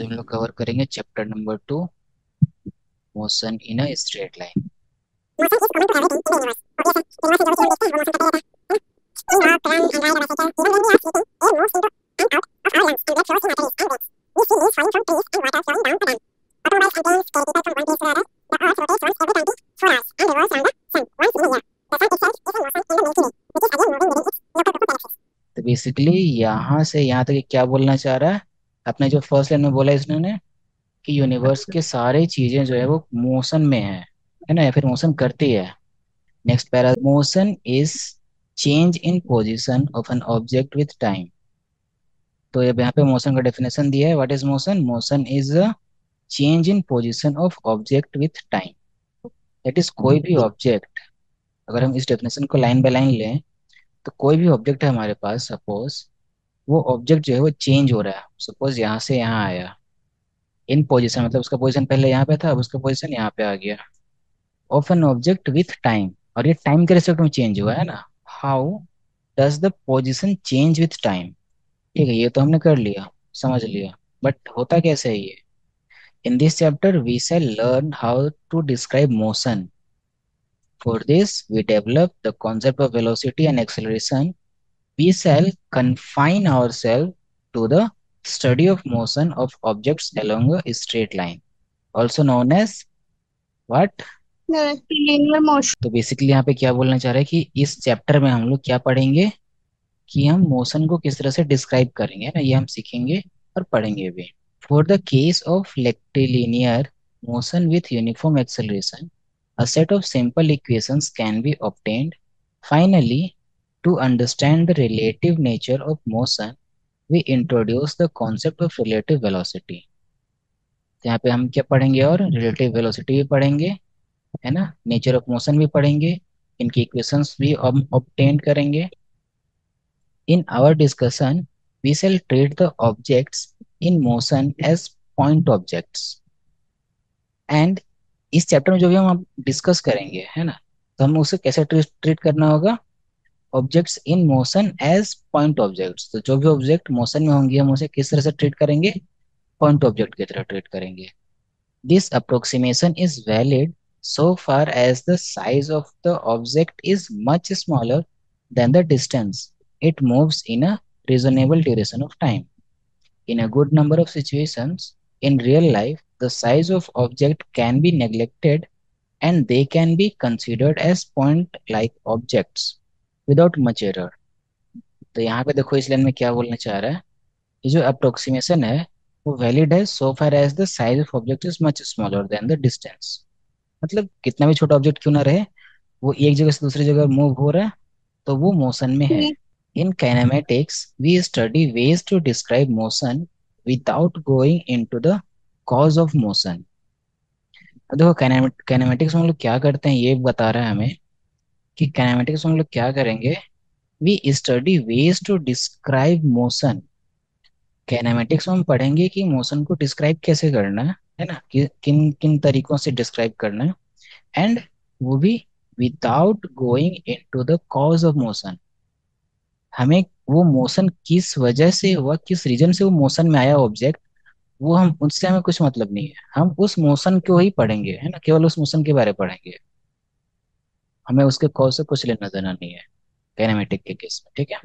आज हम लोग कवर करेंगे chapter number 2, motion in a straight line. तो बेसिकली यहाँ से यहाँ तक ये क्या बोलना चाह रहा है, अपने जो फर्स्ट लाइन में बोला इसने कि यूनिवर्स के सारे चीजें जो है वो मोशन में है ना, या फिर मोशन करती है। Next para, motion is change in position of an object with time. तो ये यहाँ पे मोशन का डेफिनेशन दिया है। What is motion? Motion is a change in position of object with time. That is कोई भी ऑब्जेक्ट, अगर हम इस डेफिनेशन को लाइन बाय लाइन लें, तो कोई भी ऑब्जेक्ट है हमारे पास, सपोज वो ऑब्जेक्ट जो है वो चेंज हो रहा है। सपोज यहाँ से यहाँ आया इन पोजीशन, मतलब उसका पोजीशन पहले यहाँ पे था, अब उसका पोजीशन यहाँ पे आ गया। Of an object with time, और ये टाइम के रिस्पेक्ट में चेंज हुआ है ना। How does the position change with time? ठीक है, ये तो हमने कर लिया, समझ लिया। बट होता कैसे है ये? In this chapter we shall learn how to describe motion. For this we develop the concept of velocity and acceleration. We shall confine ourselves to the study of motion of objects along a straight line, also known as what? Linear motion. तो basically यहाँ पे क्या बोलना चाह रहे हैं कि इस चैप्टर में हम लोग क्या पढ़ेंगे कि हम मोशन को किस तरह से डिस्क्राइब करेंगे, है ना, ये हम सीखेंगे और पढ़ेंगे भी। For the case of rectilinear motion with uniform acceleration, a set of simple equations can be obtained. Finally, to understand the relative nature of motion, we introduce the concept of relative velocity. तो यहाँ पे हम क्या पढ़ेंगे? और relative velocity भी पढ़ेंगे, है ना, नेचर ऑफ मोशन भी पढ़ेंगे, इनकी इक्वेशंस भी हम ऑब्टेन करेंगे। In our discussion we shall treat the objects in motion as point objects. And इस चैप्टर में जो भी हम डिस्कस करेंगे, है ना, तो हम उसे कैसे ट्रीट करना होगा? Objects in motion as point objects. तो जो भी ऑब्जेक्ट मोशन में होंगे हम उसे किस तरह से ट्रीट करेंगे? पॉइंट ऑब्जेक्ट की तरह ट्रीट करेंगे। This approximation is valid so far as the size of the object is much smaller than the distance it moves in a reasonable duration of time. In a good number of situations in real life, the size of object can be neglected and they can be considered as point-like objects without much error. तो यहाँ पे देखो इस line में क्या बोलना चाह रहा है, ये जो अप्रोक्सीमेशन है वो वैलिड है so far as the size of object is much smaller than the distance. मतलब कितना भी छोटा ऑब्जेक्ट क्यों ना रहे, वो एक जगह से दूसरी जगह मूव हो रहा है तो वो मोशन में है। In kinematics we study ways to describe motion without going into the cause of motion. देखो काइनेमेटिक्स में हम लोग क्या करते हैं ये बता रहा है हमें कि काइनेमेटिक्स में हम लोग क्या करेंगे। We study ways to describe motion. Kinematics में हम पढ़ेंगे कि मोशन को डिस्क्राइब कैसे करना है ना, कि किन किन तरीकों से डिस्क्राइब करना है। एंड वो भी without going into the cause of motion. हमें वो मोशन किस वजह से हुआ, किस रीजन से वो मोशन में आया ऑब्जेक्ट, वो हम उससे हमें कुछ मतलब नहीं है। हम उस मोशन को ही पढ़ेंगे, है ना, केवल उस मोशन के बारे में पढ़ेंगे। हमें उसके कॉज से कुछ लेना देना नहीं है काइनेमेटिक के केस में, ठीक है।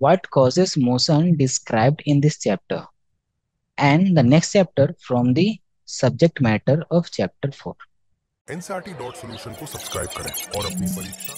What causes motion described in this chapter and the next chapter from the subject matter of chapter 4। NCERT dot solution को सब्सक्राइब करें और अपनी परीक्षा